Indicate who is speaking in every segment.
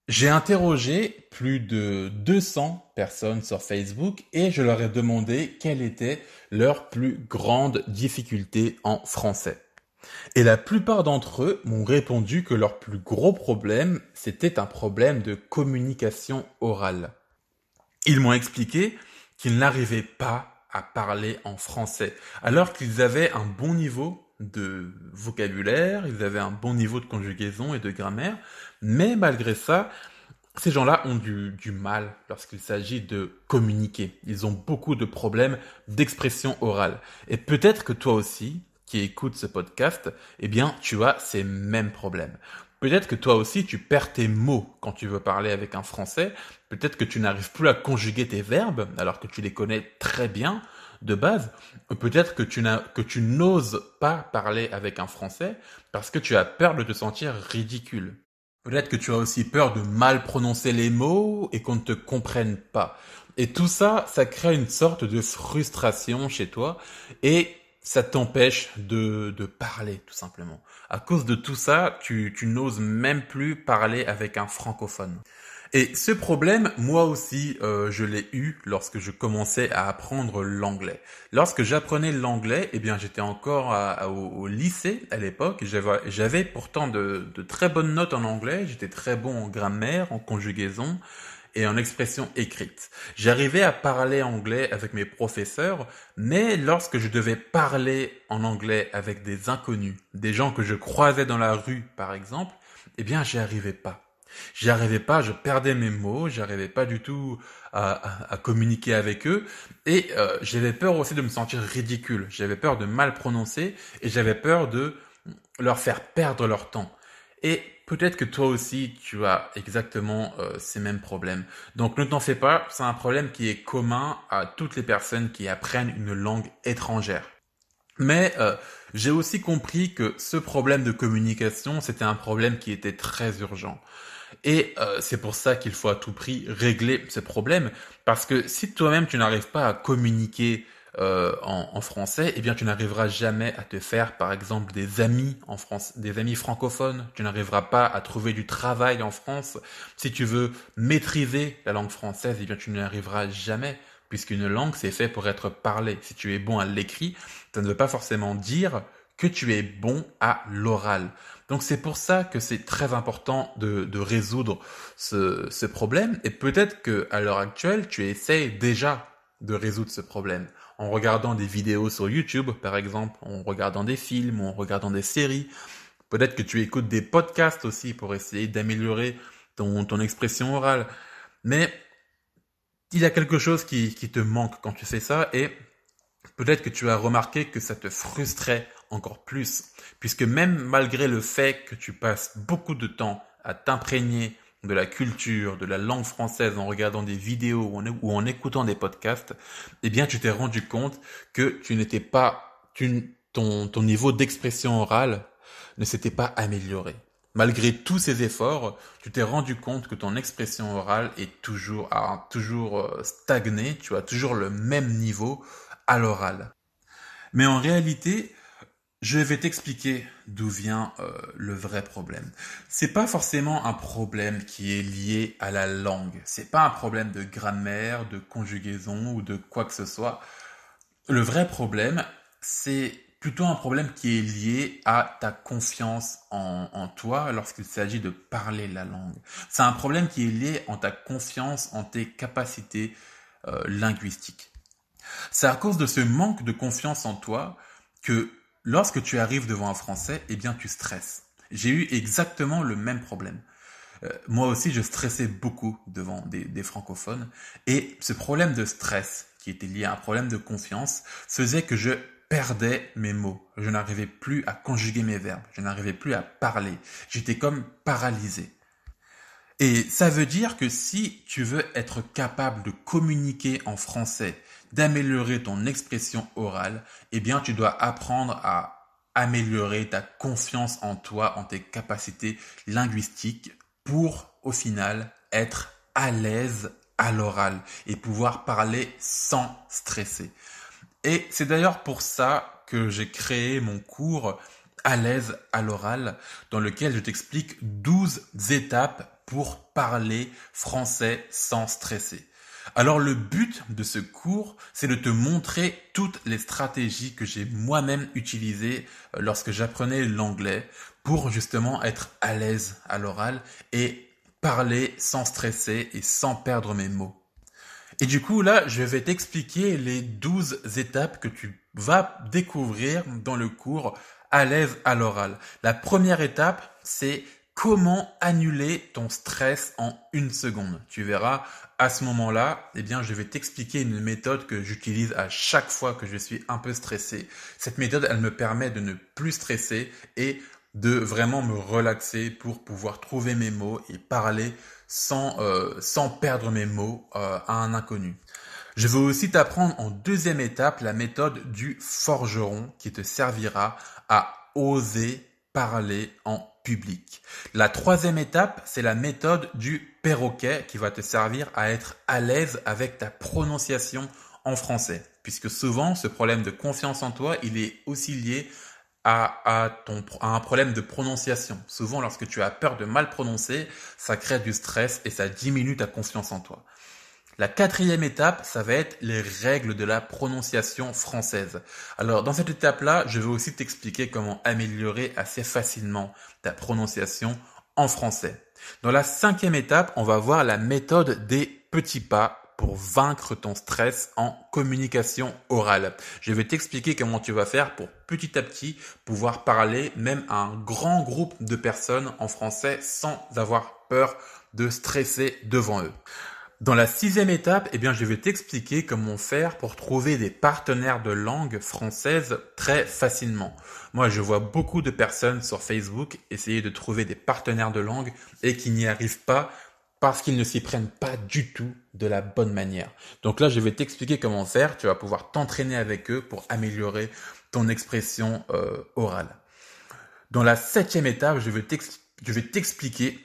Speaker 1: J'ai interrogé plus de 200 personnes sur Facebook et je leur ai demandé quelle était leur plus grande difficulté en français. Et la plupart d'entre eux m'ont répondu que leur plus gros problème, c'était un problème de communication orale. Ils m'ont expliqué qu'ils n'arrivaient pas à parler en français, alors qu'ils avaient un bon niveau de vocabulaire, ils avaient un bon niveau de conjugaison et de grammaire, mais malgré ça, ces gens-là ont du mal lorsqu'il s'agit de communiquer. Ils ont beaucoup de problèmes d'expression orale. Et peut-être que toi aussi, qui écoutes ce podcast, eh bien, tu as ces mêmes problèmes. Peut-être que toi aussi, tu perds tes mots quand tu veux parler avec un Français. Peut-être que tu n'arrives plus à conjuguer tes verbes alors que tu les connais très bien de base. Peut-être que tu n'oses pas parler avec un Français parce que tu as peur de te sentir ridicule. Peut-être que tu as aussi peur de mal prononcer les mots et qu'on ne te comprenne pas. Et tout ça, ça crée une sorte de frustration chez toi et ça t'empêche de parler, tout simplement. À cause de tout ça, tu n'oses même plus parler avec un francophone. Et ce problème, moi aussi, je l'ai eu lorsque je commençais à apprendre l'anglais. Lorsque j'apprenais l'anglais, eh bien, j'étais encore au lycée à l'époque. J'avais pourtant de très bonnes notes en anglais. J'étais très bon en grammaire, en conjugaison et en expression écrite. J'arrivais à parler anglais avec mes professeurs, mais lorsque je devais parler en anglais avec des inconnus, des gens que je croisais dans la rue, par exemple, eh bien, j'y arrivais pas. J'y arrivais pas, je perdais mes mots, j'arrivais pas du tout à communiquer avec eux et j'avais peur aussi de me sentir ridicule, j'avais peur de mal prononcer et j'avais peur de leur faire perdre leur temps. Et peut-être que toi aussi tu as exactement ces mêmes problèmes. Donc ne t'en fais pas, c'est un problème qui est commun à toutes les personnes qui apprennent une langue étrangère. Mais j'ai aussi compris que ce problème de communication, c'était un problème qui était très urgent. Et c'est pour ça qu'il faut à tout prix régler ce problème, parce que si toi-même tu n'arrives pas à communiquer en français, eh bien tu n'arriveras jamais à te faire, par exemple, des amis en France, des amis francophones. Tu n'arriveras pas à trouver du travail en France. Si tu veux maîtriser la langue française, eh bien tu n'y arriveras jamais, puisqu'une langue c'est fait pour être parlée. Si tu es bon à l'écrit, ça ne veut pas forcément dire que tu es bon à l'oral. Donc c'est pour ça que c'est très important de résoudre ce problème. Et peut-être que à l'heure actuelle, tu essayes déjà de résoudre ce problème en regardant des vidéos sur YouTube, par exemple, en regardant des films, ou en regardant des séries. Peut-être que tu écoutes des podcasts aussi pour essayer d'améliorer ton expression orale. Mais il y a quelque chose qui te manque quand tu fais ça et peut-être que tu as remarqué que ça te frustrait encore plus, puisque même malgré le fait que tu passes beaucoup de temps à t'imprégner de la culture, de la langue française en regardant des vidéos ou en écoutant des podcasts, eh bien tu t'es rendu compte que tu n'étais pas, ton niveau d'expression orale ne s'était pas amélioré. Malgré tous ces efforts, tu t'es rendu compte que ton expression orale est toujours stagné, tu as toujours le même niveau à l'oral. Mais en réalité, je vais t'expliquer d'où vient le vrai problème. C'est pas forcément un problème qui est lié à la langue. C'est pas un problème de grammaire, de conjugaison ou de quoi que ce soit. Le vrai problème, c'est plutôt un problème qui est lié à ta confiance en toi lorsqu'il s'agit de parler la langue. C'est un problème qui est lié à ta confiance en tes capacités linguistiques. C'est à cause de ce manque de confiance en toi que lorsque tu arrives devant un Français, eh bien tu stresses. J'ai eu exactement le même problème. Moi aussi, je stressais beaucoup devant des francophones et ce problème de stress qui était lié à un problème de confiance faisait que je perdais mes mots. Je n'arrivais plus à conjuguer mes verbes. Je n'arrivais plus à parler. J'étais comme paralysé. Et ça veut dire que si tu veux être capable de communiquer en français, d'améliorer ton expression orale, eh bien tu dois apprendre à améliorer ta confiance en toi, en tes capacités linguistiques pour au final être à l'aise à l'oral et pouvoir parler sans stresser. Et c'est d'ailleurs pour ça que j'ai créé mon cours à l'aise à l'oral dans lequel je t'explique 12 étapes pour parler français sans stresser. Alors le but de ce cours, c'est de te montrer toutes les stratégies que j'ai moi-même utilisées lorsque j'apprenais l'anglais pour justement être à l'aise à l'oral et parler sans stresser et sans perdre mes mots. Et du coup, là, je vais t'expliquer les 12 étapes que tu vas découvrir dans le cours à l'aise à l'oral. La première étape, c'est comment annuler ton stress en 1 seconde. Tu verras, à ce moment-là, eh bien, je vais t'expliquer une méthode que j'utilise à chaque fois que je suis un peu stressé. Cette méthode, elle me permet de ne plus stresser et de vraiment me relaxer pour pouvoir trouver mes mots et parler sans perdre mes mots à un inconnu. Je vais aussi t'apprendre en deuxième étape la méthode du forgeron qui te servira à oser parler en public. La troisième étape, c'est la méthode du perroquet qui va te servir à être à l'aise avec ta prononciation en français. Puisque souvent, ce problème de confiance en toi, il est aussi lié à un problème de prononciation. Souvent, lorsque tu as peur de mal prononcer, ça crée du stress et ça diminue ta confiance en toi. La quatrième étape, ça va être les règles de la prononciation française. Alors, dans cette étape-là, je vais aussi t'expliquer comment améliorer assez facilement ta prononciation en français. Dans la cinquième étape, on va voir la méthode des petits pas pour vaincre ton stress en communication orale. Je vais t'expliquer comment tu vas faire pour petit à petit pouvoir parler même à un grand groupe de personnes en français sans avoir peur de stresser devant eux. Dans la sixième étape, eh bien, je vais t'expliquer comment faire pour trouver des partenaires de langue française très facilement. Moi, je vois beaucoup de personnes sur Facebook essayer de trouver des partenaires de langue et qui n'y arrivent pas parce qu'ils ne s'y prennent pas du tout de la bonne manière. Donc là, je vais t'expliquer comment faire. Tu vas pouvoir t'entraîner avec eux pour améliorer ton expression orale. Dans la septième étape, je vais t'expliquer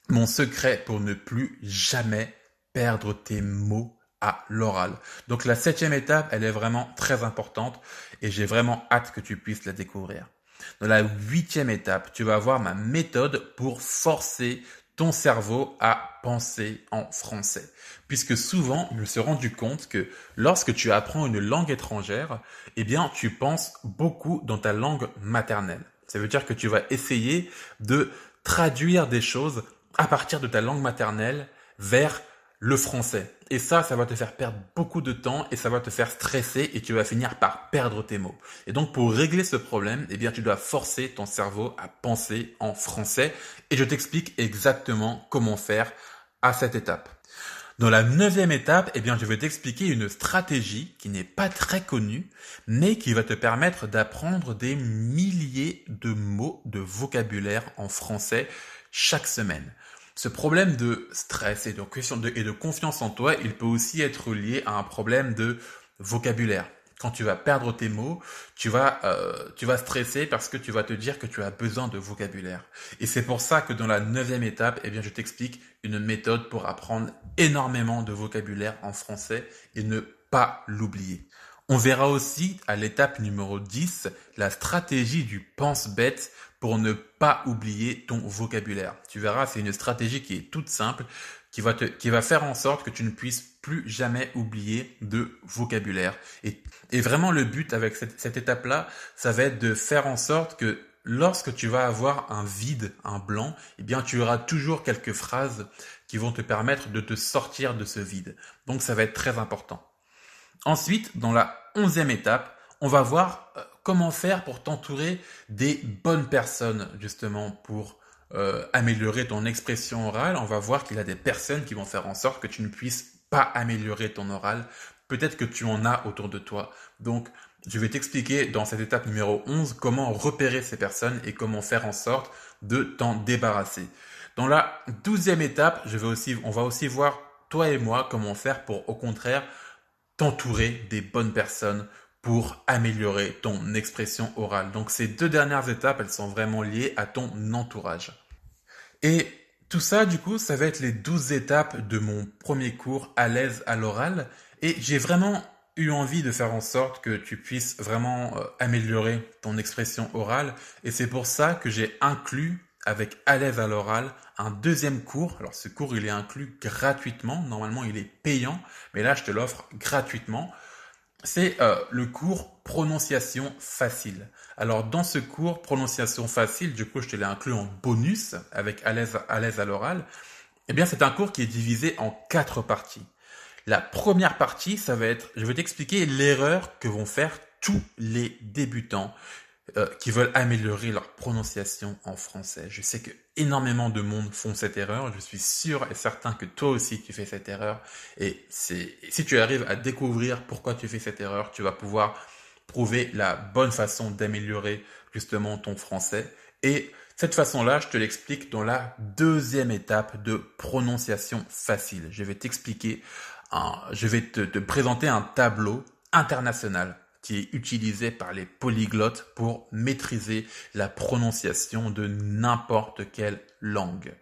Speaker 1: mon secret pour ne plus jamais perdre tes mots à l'oral. Donc la septième étape, elle est vraiment très importante et j'ai vraiment hâte que tu puisses la découvrir. Dans la huitième étape, tu vas voir ma méthode pour forcer ton cerveau à penser en français. Puisque souvent, je me suis rendu compte que lorsque tu apprends une langue étrangère, eh bien, tu penses beaucoup dans ta langue maternelle. Ça veut dire que tu vas essayer de traduire des choses à partir de ta langue maternelle vers le français. Et ça va te faire perdre beaucoup de temps et ça va te faire stresser et tu vas finir par perdre tes mots. Et donc, pour régler ce problème, eh bien, tu dois forcer ton cerveau à penser en français et je t'explique exactement comment faire à cette étape. Dans la neuvième étape, eh bien, je vais t'expliquer une stratégie qui n'est pas très connue, mais qui va te permettre d'apprendre des milliers de mots de vocabulaire en français chaque semaine. Ce problème de stress et de confiance en toi, il peut aussi être lié à un problème de vocabulaire. Quand tu vas perdre tes mots, tu vas stresser parce que tu vas te dire que tu as besoin de vocabulaire. Et c'est pour ça que dans la neuvième étape, eh bien, je t'explique une méthode pour apprendre énormément de vocabulaire en français et ne pas l'oublier. On verra aussi à l'étape numéro 10 la stratégie du pense-bête pour ne pas oublier ton vocabulaire. Tu verras, c'est une stratégie qui est toute simple, qui va faire en sorte que tu ne puisses plus jamais oublier de vocabulaire. Et vraiment, le but avec cette étape-là, ça va être de faire en sorte que lorsque tu vas avoir un vide, un blanc, eh bien, tu auras toujours quelques phrases qui vont te permettre de te sortir de ce vide. Donc, ça va être très important. Ensuite, dans la 11e étape, on va voir comment faire pour t'entourer des bonnes personnes, justement, pour améliorer ton expression orale. On va voir qu'il y a des personnes qui vont faire en sorte que tu ne puisses pas améliorer ton oral. Peut-être que tu en as autour de toi. Donc, je vais t'expliquer dans cette étape numéro 11 comment repérer ces personnes et comment faire en sorte de t'en débarrasser. Dans la 12e étape, on va aussi voir, toi et moi, comment faire pour, au contraire, t'entourer des bonnes personnes pour améliorer ton expression orale. Donc ces deux dernières étapes, elles sont vraiment liées à ton entourage. Et tout ça, du coup, ça va être les 12 étapes de mon premier cours à l'aise à l'oral. Et j'ai vraiment eu envie de faire en sorte que tu puisses vraiment améliorer ton expression orale. Et c'est pour ça que j'ai inclus avec à l'aise à l'oral un deuxième cours. Alors ce cours, il est inclus gratuitement. Normalement, il est payant, mais là, je te l'offre gratuitement. C'est le cours prononciation facile. Alors dans ce cours prononciation facile, du coup je te l'ai inclus en bonus avec à l'aise à l'oral. Eh bien c'est un cours qui est divisé en 4 parties. La première partie, ça va être, je vais t'expliquer l'erreur que vont faire tous les débutants qui veulent améliorer leur prononciation en français. Je sais que énormément de monde font cette erreur. Je suis sûr et certain que toi aussi tu fais cette erreur. Et si tu arrives à découvrir pourquoi tu fais cette erreur, tu vas pouvoir trouver la bonne façon d'améliorer justement ton français. Et cette façon-là, je te l'explique dans la deuxième étape de prononciation facile. Je vais t'expliquer, je vais te présenter un tableau international qui est utilisé par les polyglottes pour maîtriser la prononciation de n'importe quelle langue.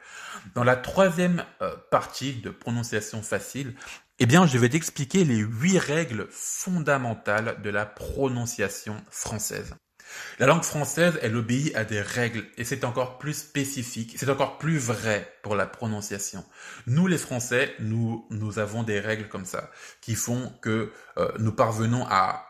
Speaker 1: Dans la troisième partie de prononciation facile, eh bien, je vais t'expliquer les 8 règles fondamentales de la prononciation française. La langue française, elle obéit à des règles et c'est encore plus spécifique, c'est encore plus vrai pour la prononciation. Nous, les Français, nous avons des règles comme ça qui font que nous parvenons à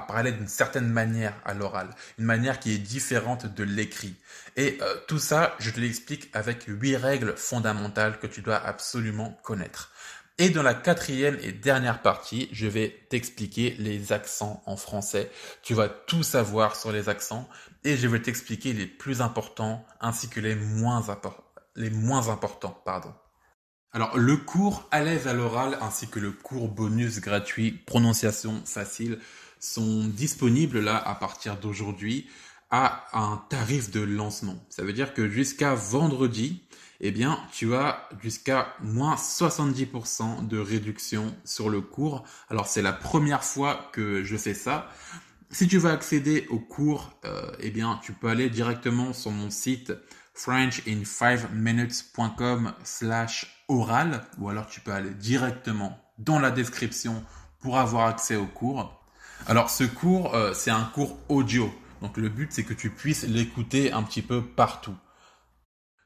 Speaker 1: parler d'une certaine manière à l'oral, une manière qui est différente de l'écrit. Et tout ça, je te l'explique avec 8 règles fondamentales que tu dois absolument connaître. Et dans la quatrième et dernière partie, je vais t'expliquer les accents en français. Tu vas tout savoir sur les accents et je vais t'expliquer les plus importants ainsi que les moins importants. Alors, le cours à l'aise à l'oral ainsi que le cours bonus gratuit prononciation facile sont disponibles là à partir d'aujourd'hui à un tarif de lancement. Ça veut dire que jusqu'à vendredi, eh bien, tu as jusqu'à moins 70% de réduction sur le cours. Alors, c'est la première fois que je fais ça. Si tu veux accéder au cours, eh bien, tu peux aller directement sur mon site frenchin5minutes.com/oral ou alors tu peux aller directement dans la description pour avoir accès au cours. Alors, ce cours, c'est un cours audio. Donc, le but, c'est que tu puisses l'écouter un petit peu partout.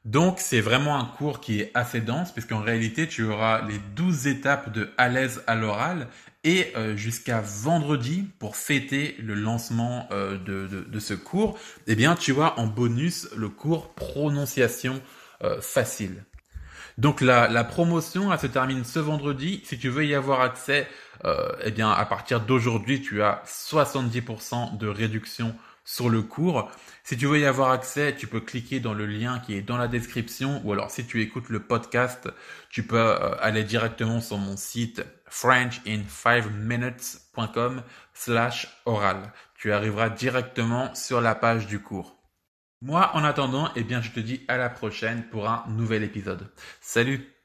Speaker 1: Donc, c'est vraiment un cours qui est assez dense puisqu'en réalité, tu auras les 12 étapes de à l'aise à l'oral et jusqu'à vendredi pour fêter le lancement de ce cours, eh bien, tu as en bonus le cours prononciation facile. Donc la promotion, elle se termine ce vendredi. Si tu veux y avoir accès, eh bien à partir d'aujourd'hui, tu as 70% de réduction sur le cours. Si tu veux y avoir accès, tu peux cliquer dans le lien qui est dans la description ou alors si tu écoutes le podcast, tu peux aller directement sur mon site frenchin5minutes.com/oral. Tu arriveras directement sur la page du cours. Moi, en attendant, eh bien, je te dis à la prochaine pour un nouvel épisode. Salut!